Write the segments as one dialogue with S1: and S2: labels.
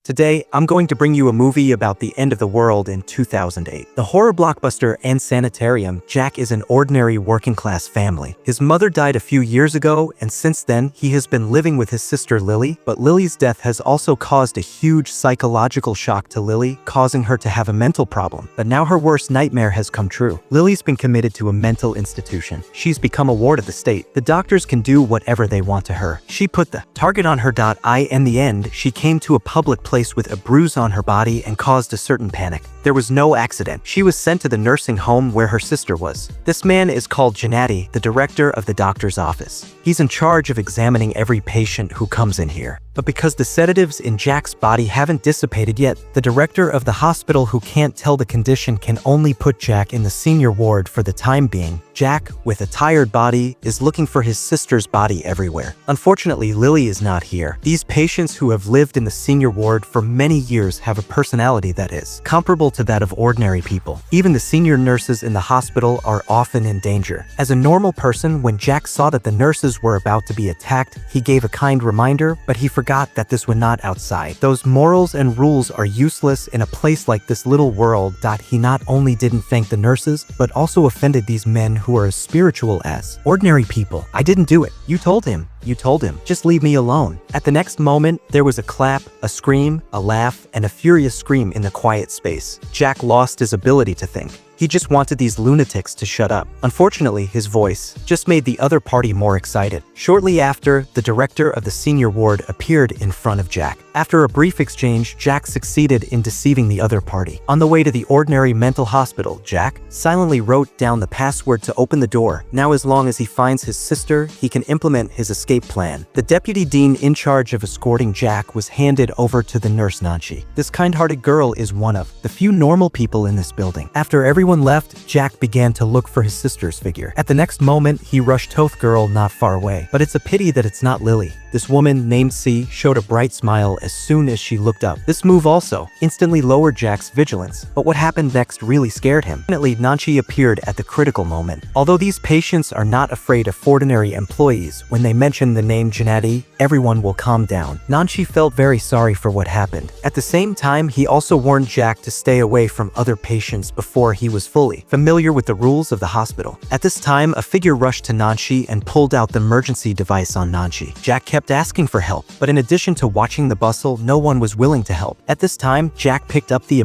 S1: Today, I'm going to bring you a movie about the end of the world in 2008. The horror blockbuster and sanitarium, Jack is an ordinary working-class family. His mother died a few years ago, and since then, he has been living with his sister Lily, but Lily's death has also caused a huge psychological shock to Lily, causing her to have a mental problem. But now her worst nightmare has come true. Lily's been committed to a mental institution. She's become a ward of the state. The doctors can do whatever they want to her. She put the target on her. In the end, she came to a public place with a bruise on her body and caused a certain panic. There was no accident. She was sent to the nursing home where her sister was. This man is called Gennady, the director of the doctor's office. He's in charge of examining every patient who comes in here. But because the sedatives in Jack's body haven't dissipated yet, the director of the hospital, who can't tell the condition, can only put Jack in the senior ward for the time being. Jack, with a tired body, is looking for his sister's body everywhere. Unfortunately, Lily is not here. These patients who have lived in the senior ward for many years have a personality that is comparable to that of ordinary people. Even the senior nurses in the hospital are often in danger. As a normal person, when Jack saw that the nurses were about to be attacked, he gave a kind reminder, but he forgot that this was not outside. Those morals and rules are useless in a place like this little world. He not only didn't thank the nurses, but also offended these men who are as spiritual as ordinary people. I didn't do it. You told him. Just leave me alone. At the next moment, there was a clap, a scream, a laugh, and a furious scream in the quiet space. Jack lost his ability to think. He just wanted these lunatics to shut up. Unfortunately, his voice just made the other party more excited. Shortly after, the director of the senior ward appeared in front of Jack. After a brief exchange, Jack succeeded in deceiving the other party. On the way to the ordinary mental hospital, Jack silently wrote down the password to open the door. Now, as long as he finds his sister, he can implement his escape plan. The deputy dean in charge of escorting Jack was handed over to the nurse Nancy. This kind-hearted girl is one of the few normal people in this building. After everyone left, Jack began to look for his sister's figure. At the next moment, he rushed Toth Girl not far away. But it's a pity that it's not Lily. This woman named C showed a bright smile as soon as she looked up. This move also instantly lowered Jack's vigilance, but what happened next really scared him. Fortunately, Nancy appeared at the critical moment. Although these patients are not afraid of ordinary employees, when they mention the name Gennady, everyone will calm down. Nancy felt very sorry for what happened. At the same time, he also warned Jack to stay away from other patients before he was fully familiar with the rules of the hospital. At this time, a figure rushed to Nancy and pulled out the emergency device on Nancy. Jack kept asking for help, but in addition to watching the bustle, no one was willing to help. At this time, Jack picked up the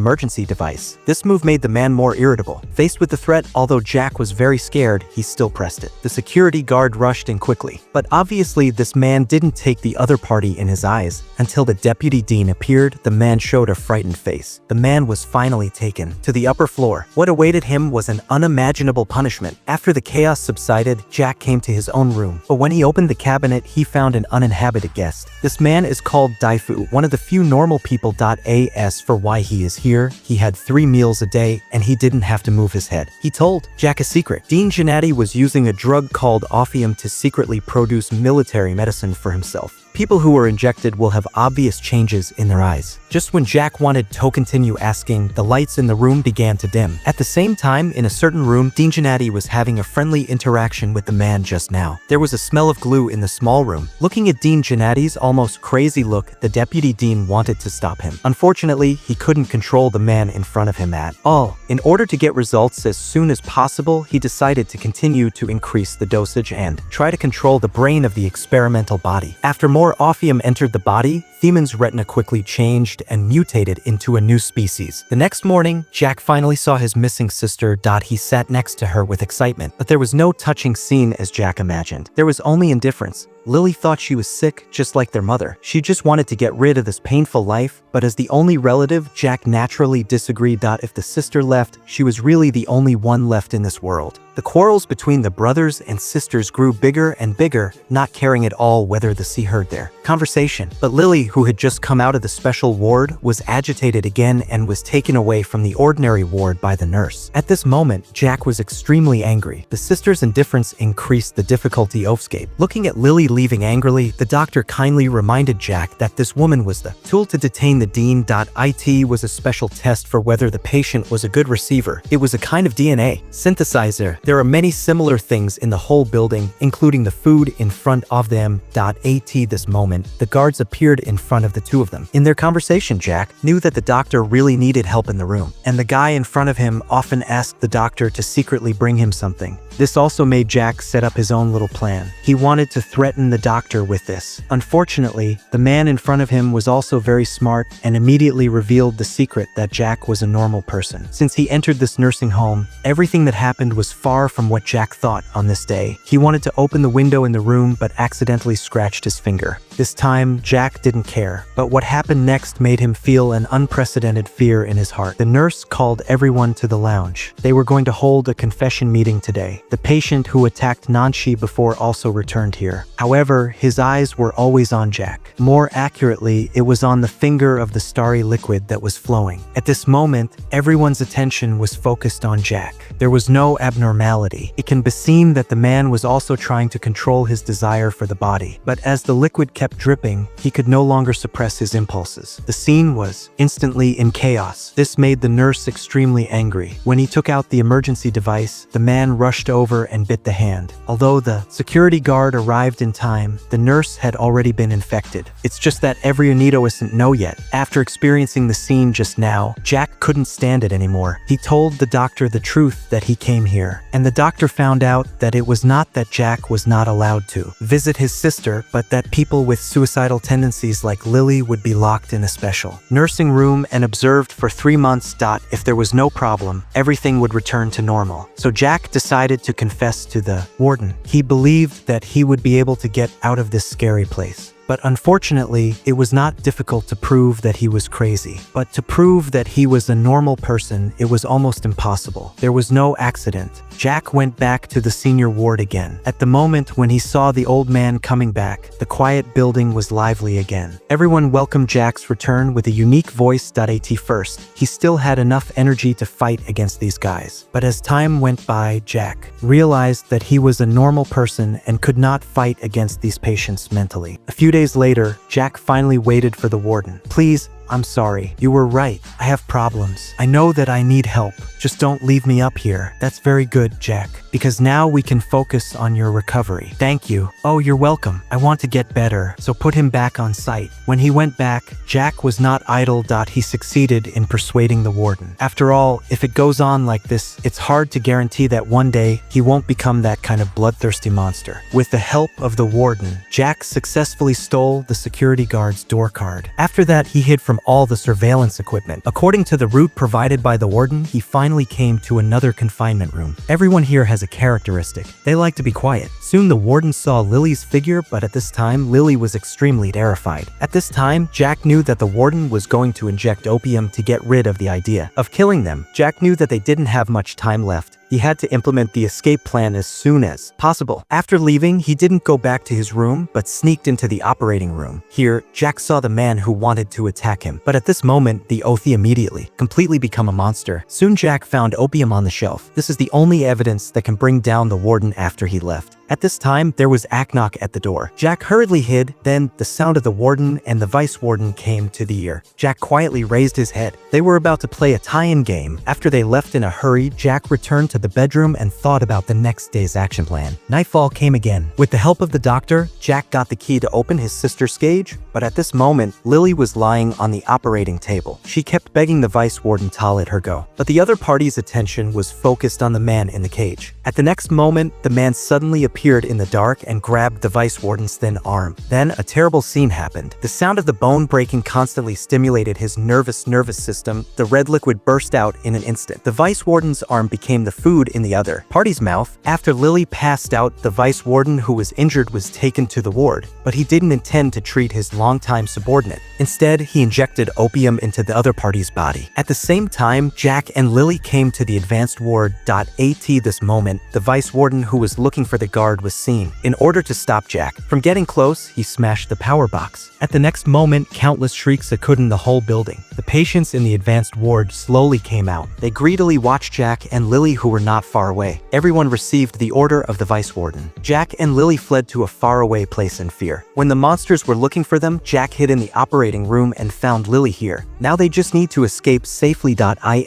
S1: device. This move made the man more irritable. Faced with the threat, although Jack was very scared, he still pressed it. The security guard rushed in quickly, but obviously this man didn't take the other party in his eyes. Until the deputy dean appeared, the man showed a frightened face. The man was finally taken to the upper floor. What awaited him was an unimaginable punishment. After the chaos subsided, Jack came to his own room, but when he opened the cabinet, he found an uninhabited guest. This man is called Daifu, one of the few normal people. As for why he is here, he had 3 meals a day and he didn't have to move his head. He told Jack a secret. Dean Gennady was using a drug called opium to secretly produce military medicine for himself. People who were injected will have obvious changes in their eyes. Just when Jack wanted to continue asking, the lights in the room began to dim. At the same time, in a certain room, Dean Gennady was having a friendly interaction with the man just now. There was a smell of glue in the small room. Looking at Dean Gennady's almost crazy look, the deputy dean wanted to stop him. Unfortunately, he couldn't control the man in front of him at all. In order to get results as soon as possible, he decided to continue to increase the dosage and try to control the brain of the experimental body. After more opium entered the body, Themon's retina quickly changed and mutated into a new species. The next morning, Jack finally saw his missing sister. He sat next to her with excitement, but there was no touching scene as Jack imagined. There was only indifference. Lily thought she was sick, just like their mother. She just wanted to get rid of this painful life, but as the only relative, Jack naturally disagreed. If the sister left, she was really the only one left in this world. The quarrels between the brothers and sisters grew bigger and bigger, not caring at all whether the sea heard their conversation. But Lily, who had just come out of the special ward, was agitated again and was taken away from the ordinary ward by the nurse. At this moment, Jack was extremely angry. The sisters' indifference increased the difficulty of escape. Looking at Lily leaving angrily, the doctor kindly reminded Jack that this woman was the tool to detain the dean. It was a special test for whether the patient was a good receiver. It was a kind of DNA synthesizer. There are many similar things in the whole building, including the food in front of them. At this moment, the guards appeared in front of the two of them. In their conversation, Jack knew that the doctor really needed help in the room, and the guy in front of him often asked the doctor to secretly bring him something. This also made Jack set up his own little plan. He wanted to threaten the doctor with this. Unfortunately, the man in front of him was also very smart and immediately revealed the secret that Jack was a normal person. Since he entered this nursing home, everything that happened was far from what Jack thought on this day. He wanted to open the window in the room but accidentally scratched his finger. This time, Jack didn't care, but what happened next made him feel an unprecedented fear in his heart. The nurse called everyone to the lounge. They were going to hold a confession meeting today. The patient who attacked Nanshi before also returned here. However, his eyes were always on Jack. More accurately, it was on the finger of the starry liquid that was flowing. At this moment, everyone's attention was focused on Jack. There was no abnormality. It can be seen that the man was also trying to control his desire for the body. But as the liquid kept dripping, he could no longer suppress his impulses. The scene was instantly in chaos. This made the nurse extremely angry. When he took out the emergency device, the man rushed over and bit the hand. Although the security guard arrived in time, the nurse had already been infected. It's just that every Unito isn't know yet. After experiencing the scene just now, Jack couldn't stand it anymore. He told the doctor the truth that he came here, and the doctor found out that it was not that Jack was not allowed to visit his sister, but that people with suicidal tendencies like Lily would be locked in a special nursing room and observed for 3 months. If there was no problem, everything would return to normal. So Jack decided to confess to the warden. He believed that he would be able to get out of this scary place. But unfortunately, it was not difficult to prove that he was crazy. But to prove that he was a normal person, it was almost impossible. There was no accident. Jack went back to the senior ward again. At the moment when he saw the old man coming back, the quiet building was lively again. Everyone welcomed Jack's return with a unique voice. At first, he still had enough energy to fight against these guys. But as time went by, Jack realized that he was a normal person and could not fight against these patients mentally. A few days later, Jack finally waited for the warden. "Please, I'm sorry. You were right. I have problems. I know that I need help. Just don't leave me up here." "That's very good, Jack, because now we can focus on your recovery." "Thank you." "Oh, you're welcome. I want to get better." So put him back on site. When he went back, Jack was not idle. He succeeded in persuading the warden. After all, if it goes on like this, it's hard to guarantee that one day he won't become that kind of bloodthirsty monster. With the help of the warden, Jack successfully stole the security guard's door card. After that, he hid from all the surveillance equipment. According to the route provided by the warden, he finally came to another confinement room. Everyone here has a characteristic. They like to be quiet. Soon the warden saw Lily's figure, but at this time, Lily was extremely terrified. At this time, Jack knew that the warden was going to inject opium to get rid of the idea of killing them. Jack knew that they didn't have much time left. He had to implement the escape plan as soon as possible. After leaving, he didn't go back to his room, but sneaked into the operating room. Here, Jack saw the man who wanted to attack him. But at this moment, the Othi immediately completely become a monster. Soon Jack found opium on the shelf. This is the only evidence that can bring down the warden after he left. At this time, there was a knock at the door. Jack hurriedly hid, then the sound of the warden and the vice warden came to the ear. Jack quietly raised his head. They were about to play a tie-in game. After they left in a hurry, Jack returned to the bedroom and thought about the next day's action plan. Nightfall came again. With the help of the doctor, Jack got the key to open his sister's cage, but at this moment, Lily was lying on the operating table. She kept begging the vice warden to let her go, but the other party's attention was focused on the man in the cage. At the next moment, the man suddenly appeared in the dark and grabbed the vice warden's thin arm. Then a terrible scene happened. The sound of the bone breaking constantly stimulated his nervous system. The red liquid burst out in an instant. The vice warden's arm became the food in the other party's mouth. After Lily passed out, the vice warden who was injured was taken to the ward, but he didn't intend to treat his longtime subordinate. Instead, he injected opium into the other party's body. At the same time, Jack and Lily came to the advanced ward. At this moment, the vice warden who was looking for the guard was seen. In order to stop Jack from getting close, he smashed the power box. At the next moment, countless shrieks echoed in the whole building. The patients in the advanced ward slowly came out. They greedily watched Jack and Lily, who were not far away. Everyone received the order of the vice warden. Jack and Lily fled to a faraway place in fear. When the monsters were looking for them, Jack hid in the operating room and found Lily here. Now they just need to escape safely.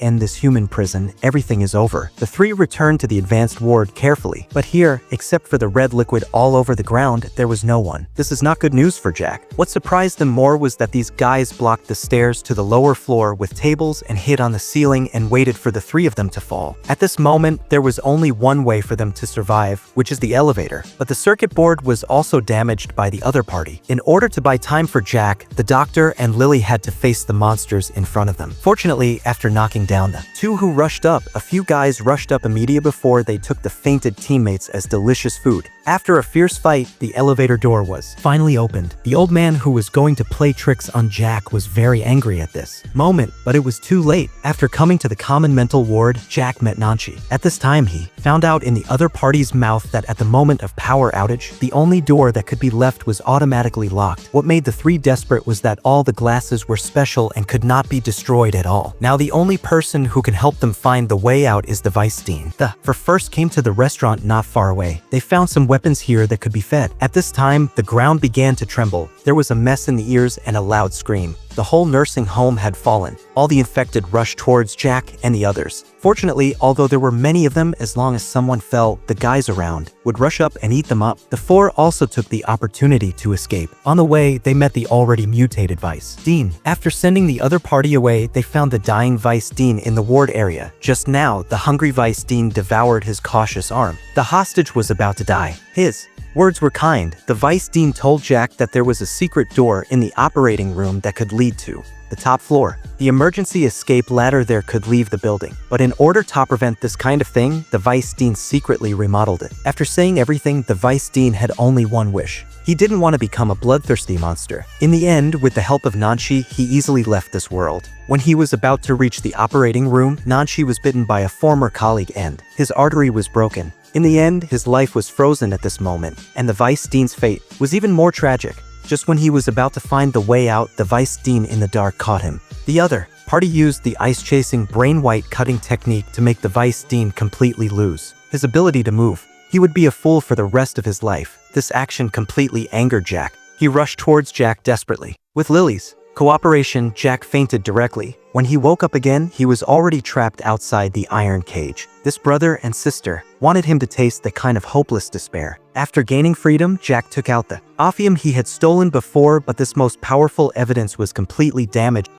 S1: In this human prison, everything is over. The three returned to the advanced ward carefully, but here, except looked for the red liquid all over the ground, there was no one. This is not good news for Jack. What surprised them more was that these guys blocked the stairs to the lower floor with tables and hid on the ceiling and waited for the three of them to fall. At this moment, there was only one way for them to survive, which is the elevator. But the circuit board was also damaged by the other party. In order to buy time for Jack, the doctor and Lily had to face the monsters in front of them. Fortunately, after knocking down the two who rushed up, a few guys rushed up immediately before they took the fainted teammates as delicious food. After a fierce fight, the elevator door was finally opened. The old man who was going to play tricks on Jack was very angry at this moment, but it was too late. After coming to the common mental ward, Jack met Nanchi. At this time, he found out in the other party's mouth that at the moment of power outage, the only door that could be left was automatically locked. What made the three desperate was that all the glasses were special and could not be destroyed at all. Now the only person who can help them find the way out is the Weisstein. The first came to the restaurant not far away. They found some weapons here that could be fed. At this time, the ground began to tremble. There was a mess in the ears and a loud scream. The whole nursing home had fallen. All the infected rushed towards Jack and the others. Fortunately, although there were many of them, as long as someone fell, the guys around would rush up and eat them up. The four also took the opportunity to escape. On the way, they met the already mutated Weisstein. After sending the other party away, they found the dying Weisstein in the ward area. Just now, the hungry Weisstein devoured his cautious arm. The hostage was about to die. His words were kind. The Weisstein told Jack that there was a secret door in the operating room that could lead to the top floor. The emergency escape ladder there could leave the building. But in order to prevent this kind of thing, the Weisstein secretly remodeled it. After saying everything, the Weisstein had only one wish. He didn't want to become a bloodthirsty monster. In the end, with the help of Nanchi, he easily left this world. When he was about to reach the operating room, Nanchi was bitten by a former colleague and his artery was broken. In the end, his life was frozen at this moment, and the Weisstein's fate was even more tragic. Just when he was about to find the way out, the Weisstein in the dark caught him. The other party used the ice-chasing brain-white cutting technique to make the Weisstein completely lose his ability to move. He would be a fool for the rest of his life. This action completely angered Jack. He rushed towards Jack desperately. With Lily's cooperation, Jack fainted directly. When he woke up again, he was already trapped outside the iron cage. This brother and sister wanted him to taste the kind of hopeless despair. After gaining freedom, Jack took out the opium he had stolen before, but this most powerful evidence was completely damaged.